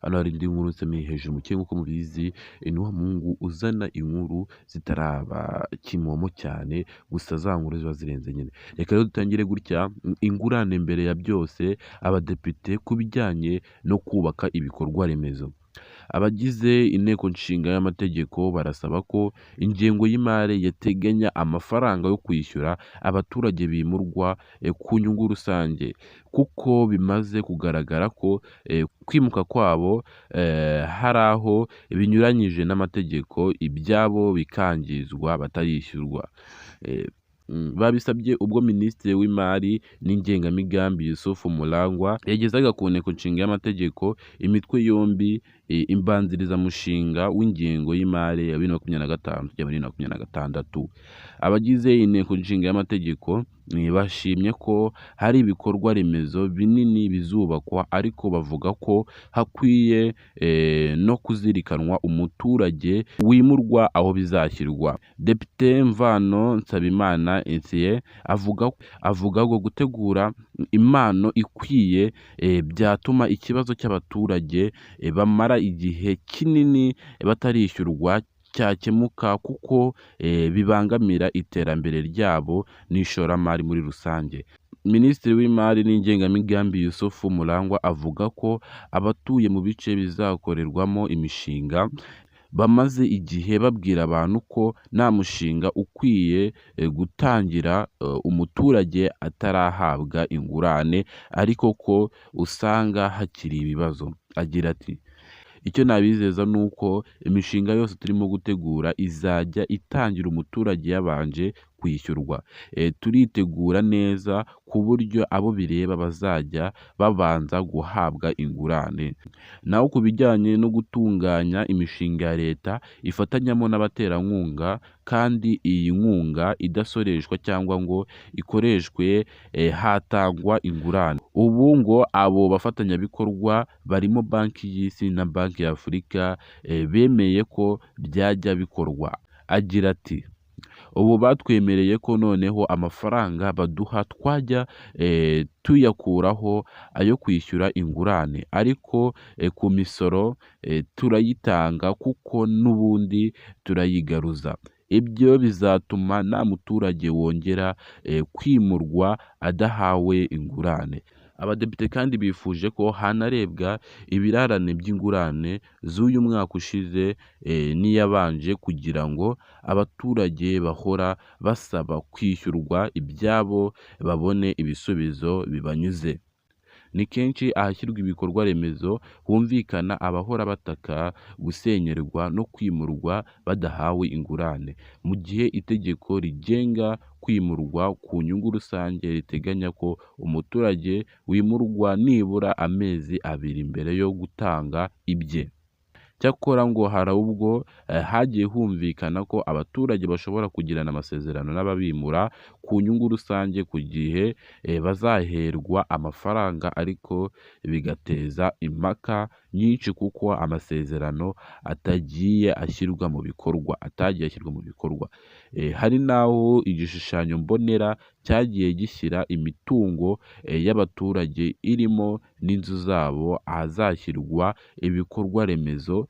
hano hari indi nkuru nsamiye hejuru mu kirere nk'uko mubizi, ni wa muhungu uzana inkuru zitaraba kimomo cyane, gusa za nkuru ziba zirenze nyine. Reka rero dutangire gutya, ingurane mbere ya byose, abadepite ku bijyanye no kubaka ibikorwa remezo. Abagize inteko nshinga y'amategeko barasaba ko ingengo y'imari yateganya amafaranga yo kwishyura abaturage bimurwa ku nyungu rusange, kuko bimaze kugaragara ko kwimuka kwabo hari aho binyuranyije n'amategeko, ibyabo bikangizwa batarishyurwa. Babisabye ubwo Minisitiri w'Imari n'Ingengamigambwe Yussuf Murangwa yagezaga ku nteko nshinga y'amategeko imitwe yombi imbanzirizamushinga w'ingengo y'imari ya 2025-2026. Abagize inteko nshinga y'amategeko bashimye ko hari ibikorwa remezo binini bizubakwa, ariko bavuga ko hakwiye no kuzirikanwa umuturage wimurwa aho bizashyirwa. Depite Mvano Nsabimana Etienne avuga ngo gutegura impano ikwiye byatuma ikibazo cy'abaturage bamara igihe kinini batarishyurwa cyakemuka, kuko bibangamira iterambere ryabo n'ishoramari muri rusange. Minisitiri w'Imari n'Ingengamigambwe Yussuf Murangwa avuga ko abatuye mu bice bizakorerwamo imishinga bamaze igihe babwira abantu ko nta mushinga ukwiye gutangira umuturage atarahabwa ingurane, ariko ko usanga hakiri ibibazo. Agira ati icyo nabizeza ni uko imishinga yose turimo gutegura izajya itangira umuturage yabanje kwishyurwa. Turitegura neza ku buryo abo bireba bazajya babanza guhabwa ingurane. Naho ku bijyanye no gutunganya imishinga ya leta ifatanyamo n'abaterankunga, kandi iyi nkunga idasoreshwa cyangwa ngo ikoreshwe, hatangwa ingurane. Ubu ngo abo bafatanyabikorwa barimo Banki y'Isi na Banki ya Afurika bemeye ko byajya bikorwa. Agira ati ubu batwemereye ko noneho amafaranga baduha twajya tuyakuraho ayo kwishyura ingurane, ariko ku misoro turayitanga kuko n'ubundi turayigaruza. Ibyo bizatuma nta muturage wongera kwimurwa adahawe ingurane. Abadepite kandi bifuje ko hanarebwa ibirarane by'ingurane z'uyu mwaka ushize n'iyabanje, kugira ngo abaturage bahora basaba kwishyurwa ibyabo babone ibisubizo bibanyuze. Ni kenshi ahashyirwa ibikorwa remezo humvikana abahora bataka gusenyerwa no kwimurwa badahawe ingurane, mu gihe itegeko rigenga kwimurwa ku nyungu rusange riteganya ko umuturage wimurwa nibura amezi 2 mbere yo gutanga ibye. Cyakora ngo hari ubwo hagiye humvikana ko abaturage bashobora kugirana amasezerano n'ababimura ku nyungu rusange ku gihe bazaherwa amafaranga, ariko bigateza impaka nyinshi kuko amasezerano atagiye ashyirwa mu bikorwa. Hari n'aho igishushanyo mbonera cyagiye gishyira imitungo y'abaturage irimo n'inzu zabo ahazashyirwa ibikorwa remezo,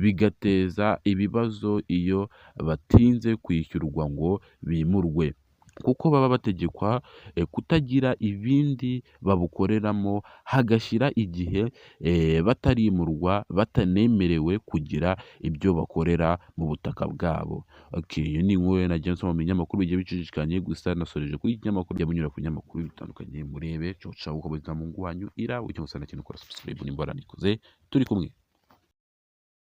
bigateza ibibazo iyo batinze kwishyurwa ngo bimurwe, kuko baba bategekwa kutagira ibindi babukoreramo, hagashyira igihe batarimurwa, batanemerewe kugira ibyo bakorera mu butaka bwabo. Iyo ni inkuru nagiye nsoma mu binyamakuru bigiye bicicikanye, gusa nasoreje kuri iki kinyamakuru, jya munyura ku binyamakuru bitandukanye murebe. Ciao ciao, uko buzima mu wanyu ira, ujye musana kintu ukora subscribe nimba waranikoze. Turi kumwe.